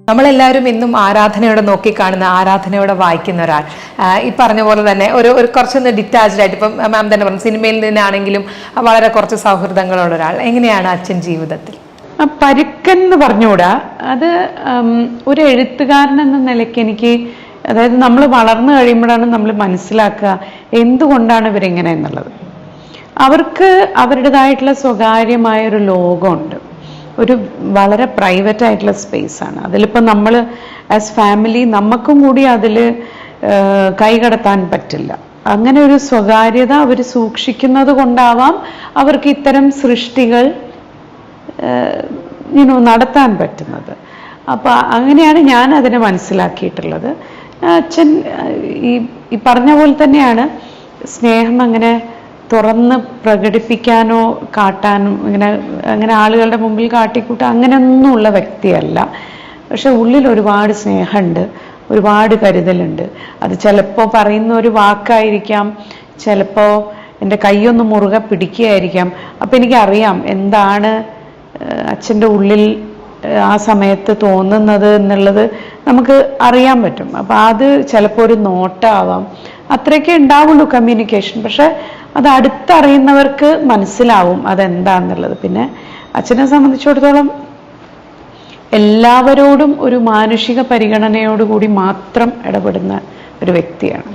നമ്മളെല്ലാവരും ഇന്നും ആരാധനയോടെ നോക്കിക്കാണുന്ന, ആരാധനയോടെ വായിക്കുന്ന ഒരാൾ. ഈ പറഞ്ഞ പോലെ തന്നെ ഒരു കുറച്ചൊന്ന് ഡിറ്റാച്ച്ഡ് ആയിട്ട്, ഇപ്പം മാം തന്നെ പറഞ്ഞു, സിനിമയിൽ നിന്നാണെങ്കിലും വളരെ കുറച്ച് സൗഹൃദങ്ങളുള്ള ഒരാൾ. എങ്ങനെയാണ് അച്ഛൻ ജീവിതത്തിൽ? പരുക്കെന്ന് പറഞ്ഞുകൂടാ, അത് ഒരു എഴുത്തുകാരൻ എന്ന നിലയ്ക്ക് എനിക്ക്, അതായത് നമ്മൾ വളർന്നു കഴിയുമ്പോഴാണ് നമ്മൾ മനസ്സിലാക്കുക എന്തുകൊണ്ടാണ് ഇവരിങ്ങനെ എന്നുള്ളത്. അവർക്ക് അവരുടേതായിട്ടുള്ള സ്വകാര്യമായ ഒരു ലോകമുണ്ട്, ഒരു വളരെ പ്രൈവറ്റ് ആയിട്ടുള്ള സ്പേസാണ്. അതിലിപ്പോൾ നമ്മൾ ആസ് ഫാമിലി നമുക്കും കൂടി അതിൽ കൈകടത്താൻ പറ്റില്ല. അങ്ങനെ ഒരു സ്വകാര്യത അവർ സൂക്ഷിക്കുന്നത് കൊണ്ടാവാം അവർക്ക് ഇത്തരം സൃഷ്ടികൾ നടത്താൻ പറ്റുന്നത്. അപ്പം അങ്ങനെയാണ് ഞാൻ അതിനെ മനസ്സിലാക്കിയിട്ടുള്ളത്. അച്ഛൻ ഈ പറഞ്ഞ പോലെ തന്നെയാണ്, സ്നേഹം അങ്ങനെ തുറന്ന് പ്രകടിപ്പിക്കാനോ കാട്ടാനോ അങ്ങനെ ആളുകളുടെ മുമ്പിൽ കാട്ടിക്കൂട്ടാൻ അങ്ങനെയൊന്നുമുള്ള വ്യക്തിയല്ല. പക്ഷെ ഉള്ളിൽ ഒരുപാട് സ്നേഹമുണ്ട്, ഒരുപാട് കരുതലുണ്ട്. അത് ചിലപ്പോൾ പറയുന്ന ഒരു വാക്കായിരിക്കാം, ചിലപ്പോൾ എൻ്റെ കൈയൊന്ന് മുറുകെ പിടിക്കുകയായിരിക്കാം. അപ്പം എനിക്കറിയാം എന്താണ് അച്ഛൻ്റെ ഉള്ളിൽ ആ സമയത്ത് തോന്നുന്നത് എന്നുള്ളത് നമുക്ക് അറിയാൻ പറ്റും. അപ്പം അത് ചിലപ്പോൾ ഒരു നോട്ടാവാം, അത്രയൊക്കെ ഉണ്ടാവുള്ളൂ കമ്മ്യൂണിക്കേഷൻ. പക്ഷെ അത് അടുത്തറിയുന്നവർക്ക് മനസ്സിലാവും അതെന്താന്നുള്ളത്. പിന്നെ അച്ഛനെ സംബന്ധിച്ചിടത്തോളം എല്ലാവരോടും ഒരു മാനുഷിക പരിഗണനയോടുകൂടി മാത്രം ഇടപെടുന്ന ഒരു വ്യക്തിയാണ്.